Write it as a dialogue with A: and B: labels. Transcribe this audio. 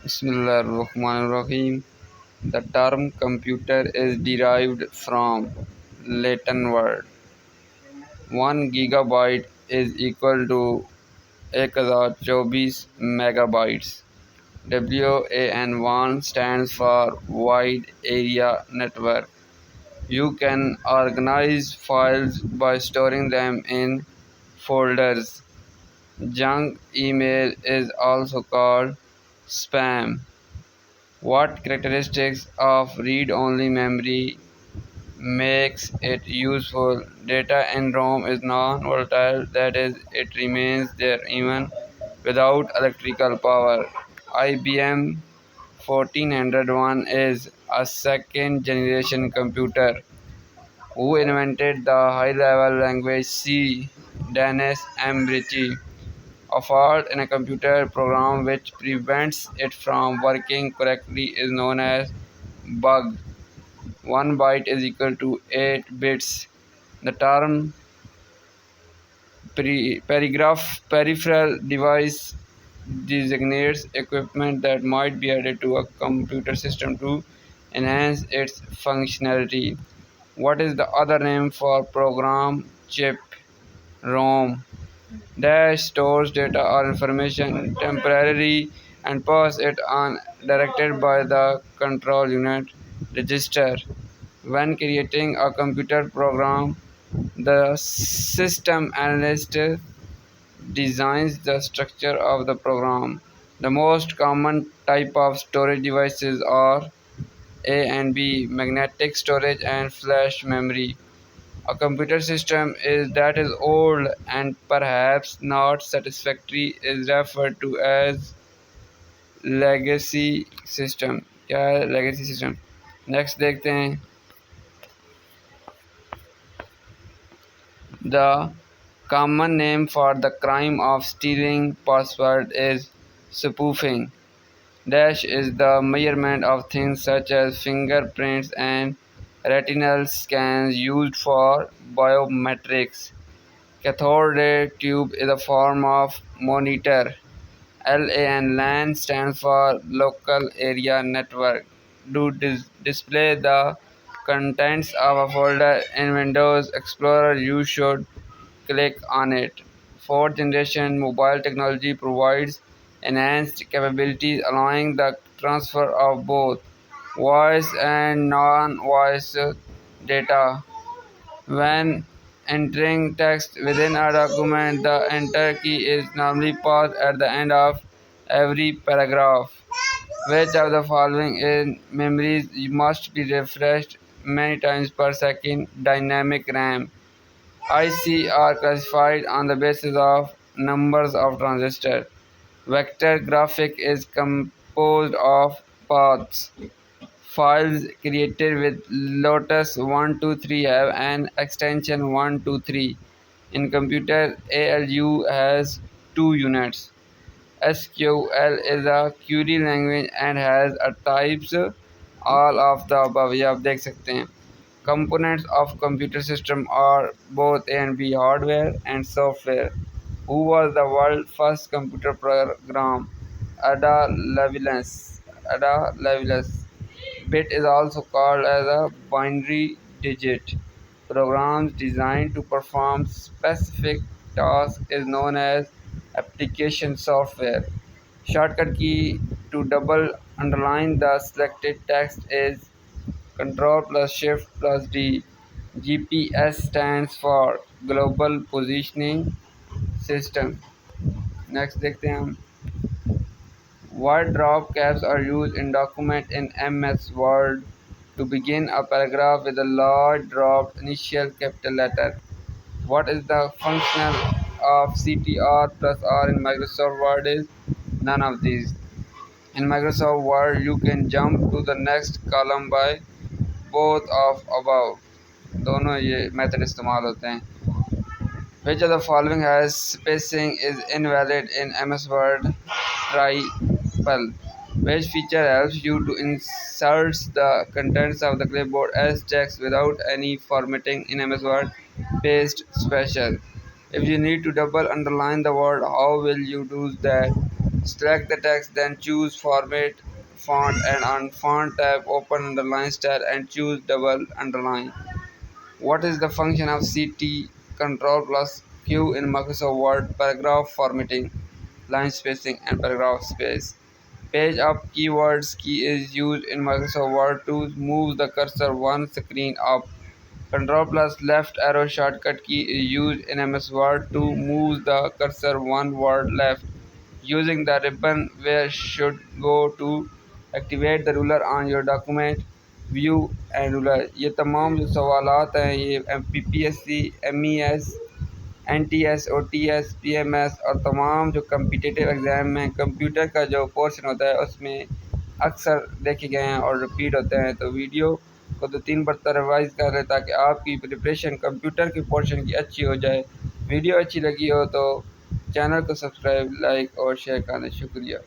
A: Bismillahirrahmanirrahim. The term computer is derived from Latin word. 1 gigabyte is equal to 1024 megabytes. WAN stands for Wide Area Network. You can organize files by storing them in folders. Junk email is also called spam. What characteristics of read-only memory makes it useful? Data in ROM is non-volatile, that is, it remains there even without electrical power. IBM 1401 is a second generation computer who invented the high-level language C. Dennis M. Ritchie. A fault in a computer program which prevents it from working correctly is known as bug. 1 byte is equal to 8 bits. The term peripheral device designates equipment that might be added to a computer system to enhance its functionality. What is the other name for program chip? ROM. Dash stores data or information temporarily and pass it on directed by the control unit register. When creating a computer program, the system analyst designs the structure of the program. The most common type of storage devices are A and B, magnetic storage and flash memory. A computer system is that is old and perhaps not satisfactory is referred to as legacy system. क्या है legacy system? Next देखते हैं. The common name for the crime of stealing password is spoofing. Dash is the measurement of things such as fingerprints and retinal scans used for biometrics. Cathode ray tube is a form of monitor. LAN stands for Local Area Network. To display the contents of a folder in Windows Explorer, you should click on it. Fourth generation mobile technology provides enhanced capabilities allowing the transfer of both voice and non-voice data. When entering text within a document, the enter key is normally paused at the end of every paragraph. Which of the following in memories must be refreshed many times per second? Dynamic RAM. IC are classified on the basis of numbers of transistors. Vector graphic is composed of paths. Files created with Lotus 123 have an extension 123. In computer, ALU has two units. SQL is a query language and has a types all of the above. ये आप देख सकते हैं. Components of computer system are both A and B, hardware and software. Who was the world's first computer program? Ada Lovelace. Ada Lovelace. Bit is also called as a binary digit. Programs designed to perform specific tasks is known as application software. Shortcut key to double underline the selected text is Control plus Shift plus D. GPS stands for Global Positioning System. Next देखते हैं हम. Word drop caps are used in document in MS Word to begin a paragraph with a large dropped initial capital letter. What is the functional of CTR plus R in Microsoft Word is none of these. In Microsoft Word, you can jump to the next column by both of above. दोनों ये method इस्तेमाल होते हैं. Which of the following has spacing is invalid in MS Word? Triple. Which feature helps you to insert the contents of the clipboard as text without any formatting in MS Word? Paste special. If you need to double underline the word, how will you do that? Select the text, then choose Format Font, and on Font tab open Underline style and choose double underline. What is the function of CT Control plus Q in Microsoft Word? Paragraph formatting, line spacing, and paragraph space. Page up keywords key is used in Microsoft Word to move the cursor one screen up. Control plus left arrow shortcut key is used in MS Word to move the cursor one word left. Using the ribbon where should go to activate the ruler on your document view and ruler. ये तमाम जो सवालात हैं ये PPSC MES NTS OTS PMS और तमाम जो competitive exam में कंप्यूटर का जो पोर्शन होता है उसमें अक्सर देखे गए हैं और रिपीट होते हैं। तो वीडियो को 2-3 बार रिवाइज कर लें ताकि आपकी प्रिपरेशन कंप्यूटर के पोर्शन की अच्छी हो जाए। वीडियो अच्छी लगी हो तो चैनल को सब्सक्राइब, लाइक और शेयर करना। शुक्रिया।